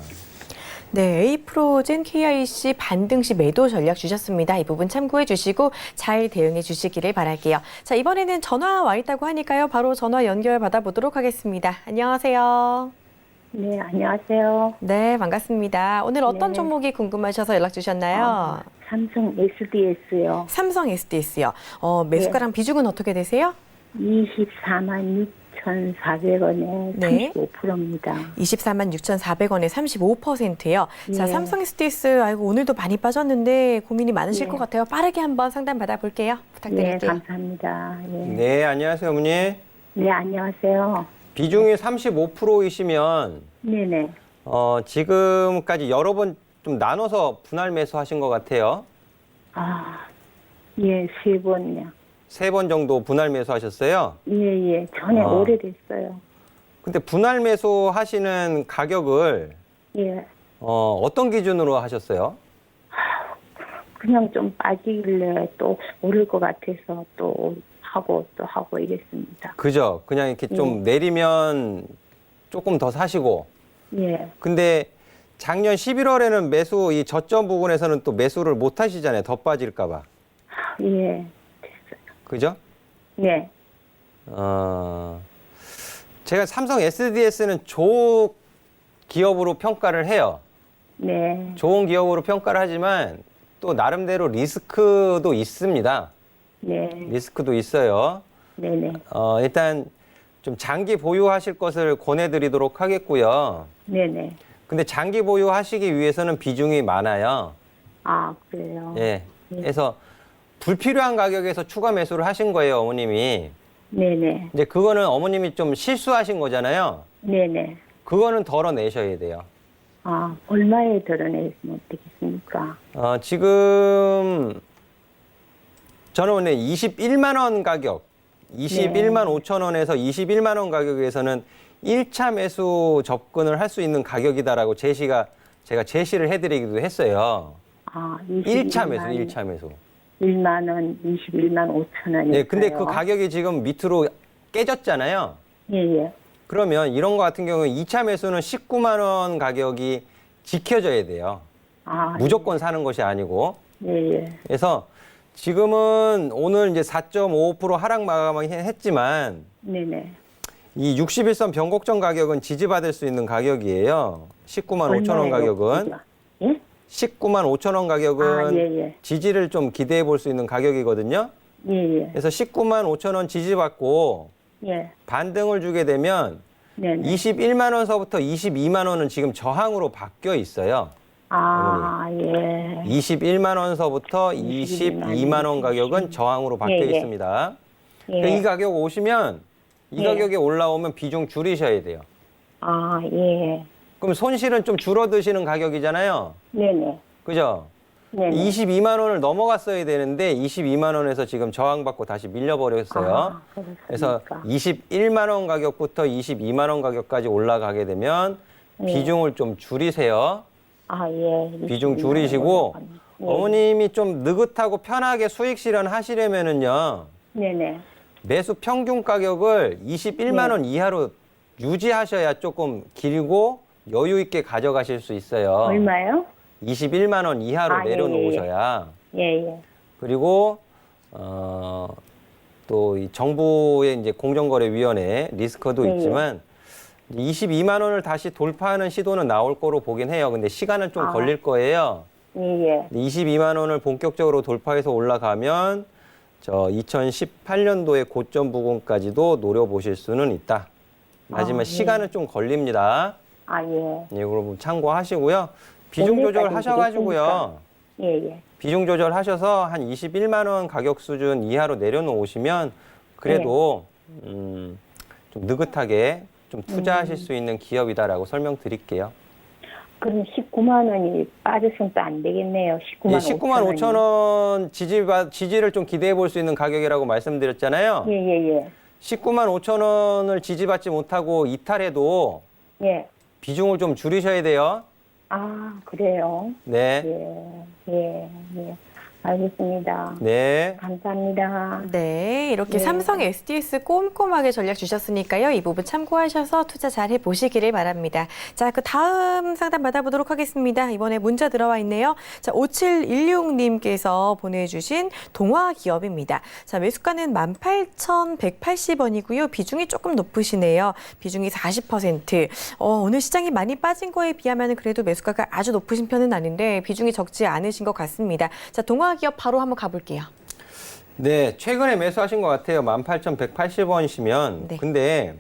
네, 에이프로젠 KIC 반등 시 매도 전략 주셨습니다. 이 부분 참고해 주시고 잘 대응해 주시기를 바랄게요. 자, 이번에는 전화 와 있다고 하니까요. 바로 전화 연결 받아보도록 하겠습니다. 안녕하세요. 네, 안녕하세요. 네, 반갑습니다. 오늘 어떤 네. 종목이 궁금하셔서 연락 주셨나요? 삼성 SDS요. 삼성 SDS요. 매수가랑 비중은 어떻게 되세요? 24만 6,400원에 네. 35%입니다. 24만 6,400원에 35%예요. 자, 네. 삼성 SDS 아이고 오늘도 많이 빠졌는데 고민이 많으실 네. 것 같아요. 빠르게 한번 상담 받아볼게요. 네, 부탁드릴게요. 감사합니다. 예. 네, 안녕하세요, 어머니. 네, 안녕하세요. 비중이 35%이시면 네네. 지금까지 여러 번 좀 나눠서 분할 매수하신 것 같아요. 예, 3번요. 3번 정도 분할 매수하셨어요. 예, 예. 전에 오래됐어요. 근데 분할 매수하시는 가격을 예. 어떤 기준으로 하셨어요? 그냥 좀 빠지길래 또 오를 것 같아서 또 하고 이랬습니다. 그죠? 그냥 이렇게 좀 내리면 조금 더 사시고. 예. 근데 작년 11월에는 이 저점 부분에서는 또 매수를 못 하시잖아요. 더 빠질까봐. 예. 그죠? 네. 제가 삼성 SDS는 좋은 기업으로 평가를 해요. 네. 좋은 기업으로 평가를 하지만 또 나름대로 리스크도 있습니다. 네. 리스크도 있어요. 네네. 일단 좀 장기 보유하실 것을 권해드리도록 하겠고요. 네네. 근데 장기 보유하시기 위해서는 비중이 많아요. 그래요? 예. 네. 그래서 불필요한 가격에서 추가 매수를 하신 거예요, 어머님이. 네네. 이제 그거는 어머님이 좀 실수하신 거잖아요. 네네. 그거는 덜어내셔야 돼요. 얼마에 드러내시면 되겠습니까? 지금 저는 오늘 21만 원 가격, 21만 5천 원에서 21만 원 가격에서는 1차 매수 접근을 할 수 있는 가격이다라고 제가 제시를 해드리기도 했어요. 1차 매수, 1차 매수. 1만 원, 21만 5천 원이요. 네, 근데 그 가격이 지금 밑으로 깨졌잖아요. 예예. 그러면 이런 거 같은 경우는 2차 매수는 19만 원 가격이 지켜져야 돼요. 무조건 사는 것이 아니고. 예예. 그래서 지금은 오늘 이제 4.55% 하락 마감했지만 네네. 이 61선 변곡점 가격은 지지받을 수 있는 가격이에요. 19만 5천 원 가격은 예? 19만 5천 원 가격은 예. 지지를 좀 기대해 볼 수 있는 가격이거든요. 예. 그래서 19만 5천 원 지지받고 예. 반등을 주게 되면 네네. 21만 원서부터 22만 원은 지금 저항으로 바뀌어 있어요. 예. 21만 원서부터 22만 원 가격은 저항으로 바뀌어 예. 있습니다. 예. 이 가격 오시면 이 예. 가격에 올라오면 비중 줄이셔야 돼요. 예. 그럼 손실은 좀 줄어드시는 가격이잖아요. 네네. 그죠? 네네. 22만 원을 넘어갔어야 되는데 22만 원에서 지금 저항받고 다시 밀려버렸어요. 그렇습니까? 그래서 21만 원 가격부터 22만 원 가격까지 올라가게 되면 비중을 좀 줄이세요. 예. 비중 줄이시고 어머님이 좀 느긋하고 편하게 수익 실현하시려면은요. 네네. 매수 평균 가격을 21만 원 이하로 유지하셔야 조금 길고 여유 있게 가져가실 수 있어요. 얼마요? 21만 원 이하로 내려놓으셔야. 예. 그리고 또 이 정부의 이제 공정거래위원회 리스크도 있지만 22만 원을 다시 돌파하는 시도는 나올 거로 보긴 해요. 근데 시간은 좀 걸릴 거예요. 예. 22만 원을 본격적으로 돌파해서 올라가면 저 2018년도의 고점 부근까지도 노려보실 수는 있다. 하지만 시간은 좀 걸립니다. 예. 예, 그럼 참고하시고요. 비중 조절 하셔가지고요. 예. 비중 조절하셔서 한 21만 원 가격 수준 이하로 내려놓으시면 그래도 좀 느긋하게 좀 투자하실 수 있는 기업이다라고 설명드릴게요. 그럼 19만 원이 빠졌으면 또 안 되겠네요. 19만, 예, 19만 5천 원 지지를 좀 기대해 볼 수 있는 가격이라고 말씀드렸잖아요. 예. 19만 5천 원을 지지받지 못하고 이탈해도 예. 비중을 좀 줄이셔야 돼요. 그래요. 네. 예. 알겠습니다. 네. 감사합니다. 네, 이렇게 네. 삼성 SDS 꼼꼼하게 전략 주셨으니까요. 이 부분 참고하셔서 투자 잘 해보시기를 바랍니다. 자, 그 다음 상담 받아보도록 하겠습니다. 이번에 문자 들어와 있네요. 자, 5716님께서 보내주신 동화기업입니다. 자, 매수가는 18,180원이고요. 비중이 조금 높으시네요. 비중이 40%. 오늘 시장이 많이 빠진 거에 비하면 그래도 매수가가 아주 높으신 편은 아닌데 비중이 적지 않으신 것 같습니다. 자, 동화기업 바로 한번 가볼게요. 네, 최근에 매수하신 것 같아요. 18,180원이시면. 네. 근데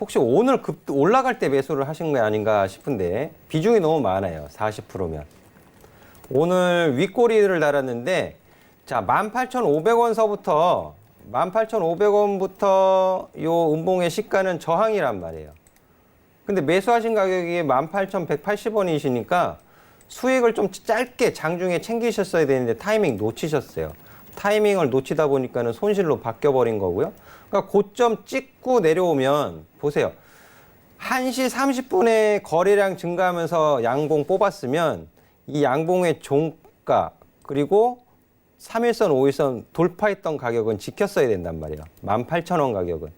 혹시 오늘 올라갈 때 매수를 하신 거 아닌가 싶은데 비중이 너무 많아요. 40%면. 오늘 윗꼬리를 달았는데 자, 18,500원서부터 18,500원부터 요 음봉의 시가는 저항이란 말이에요. 근데 매수하신 가격이 18,180원이시니까 수익을 좀 짧게 장중에 챙기셨어야 되는데 타이밍 놓치셨어요. 타이밍을 놓치다 보니까는 손실로 바뀌어버린 거고요. 그러니까 고점 찍고 내려오면 보세요. 1시 30분에 거래량 증가하면서 양봉 뽑았으면 이 양봉의 종가 그리고 3일선, 5일선 돌파했던 가격은 지켰어야 된단 말이에요. 18,000원 가격은.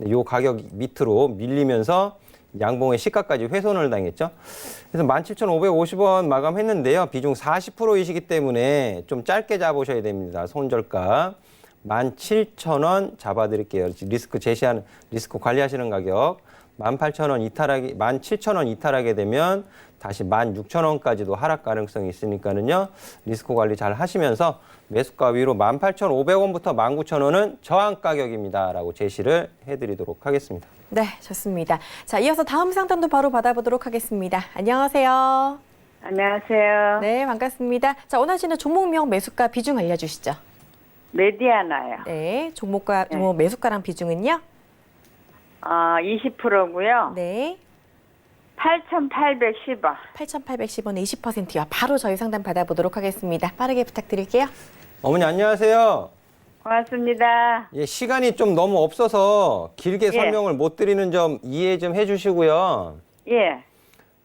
이 가격 밑으로 밀리면서 양봉의 시가까지 훼손을 당했죠. 그래서 17,550원 마감했는데요. 비중 40%이시기 때문에 좀 짧게 잡으셔야 됩니다. 손절가 17,000원 잡아드릴게요. 리스크 제시하는, 리스크 관리하시는 가격 18,000원 이탈하기, 17,000원 이탈하게 되면 다시 16,000원까지도 하락 가능성이 있으니까는요. 리스크 관리 잘 하시면서 매수가 위로 18,500원부터 19,000원은 저항 가격입니다라고 제시를 해드리도록 하겠습니다. 네, 좋습니다. 자, 이어서 다음 상담도 바로 받아보도록 하겠습니다. 안녕하세요. 안녕하세요. 네, 반갑습니다. 자, 원하시는 종목명 매수가 비중 알려주시죠. 메디아나요. 네, 종목 매수가랑 비중은요? 20%고요. 네, 8,810원. 8,810원에 20%요. 바로 저희 상담 받아보도록 하겠습니다. 빠르게 부탁드릴게요. 어머니 안녕하세요. 고맙습니다. 예, 시간이 좀 너무 없어서 길게 설명을 못 드리는 점 이해 좀 해주시고요. 예.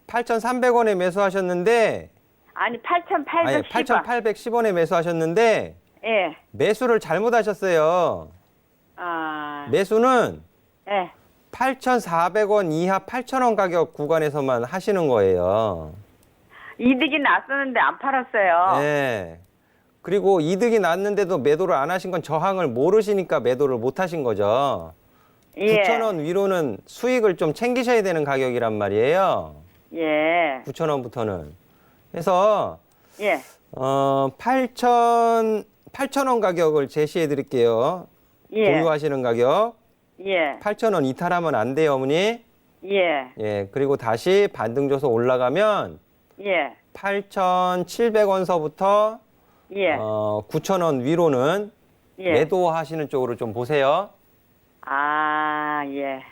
8,300원에 매수하셨는데 아니, 8,810원. 8,810원에 매수하셨는데 예. 매수를 잘못하셨어요. 매수는 예. 8,400원 이하 8,000원 가격 구간에서만 하시는 거예요. 이득이 났었는데 안 팔았어요. 네. 그리고 이득이 났는데도 매도를 안 하신 건 저항을 모르시니까 매도를 못 하신 거죠. 예. 9,000원 위로는 수익을 좀 챙기셔야 되는 가격이란 말이에요. 예. 9,000원부터는. 그래서 예. 8,000원 가격을 제시해 드릴게요. 예. 보유하시는 가격. 예. 8,000원 이탈하면 안 돼요, 어머니. 예. 예, 그리고 다시 반등 줘서 올라가면 예. 8,700원서부터 예. 9,000원 위로는 예. 매도하시는 쪽으로 좀 보세요. 아, 예.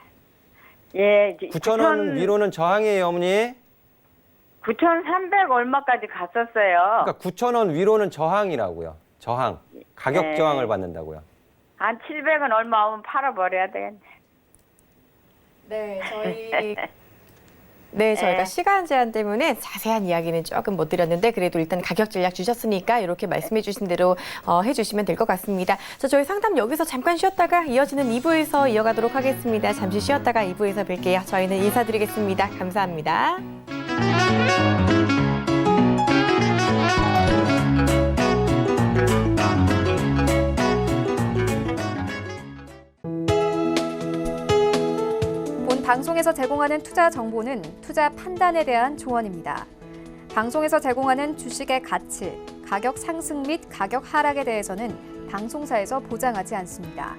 예. 9,000원 위로는 저항이에요, 어머니. 9,300 얼마까지 갔었어요. 그러니까 9,000원 위로는 저항이라고요. 저항. 가격 네. 저항을 받는다고요. 한 700원 얼마 오면 팔아버려야 되겠네. 네, 저희가 시간 제한 때문에 자세한 이야기는 조금 못 드렸는데 그래도 일단 가격 전략 주셨으니까 이렇게 말씀해 주신 대로 해주시면 될 것 같습니다. 자, 저희 상담 여기서 잠깐 쉬었다가 이어지는 2부에서 이어가도록 하겠습니다. 잠시 쉬었다가 2부에서 뵐게요. 저희는 인사드리겠습니다. 감사합니다. 본 방송에서 제공하는 투자 정보는 투자 판단에 대한 조언입니다. 방송에서 제공하는 주식의 가치, 가격 상승 및 가격 하락에 대해서는 방송사에서 보장하지 않습니다.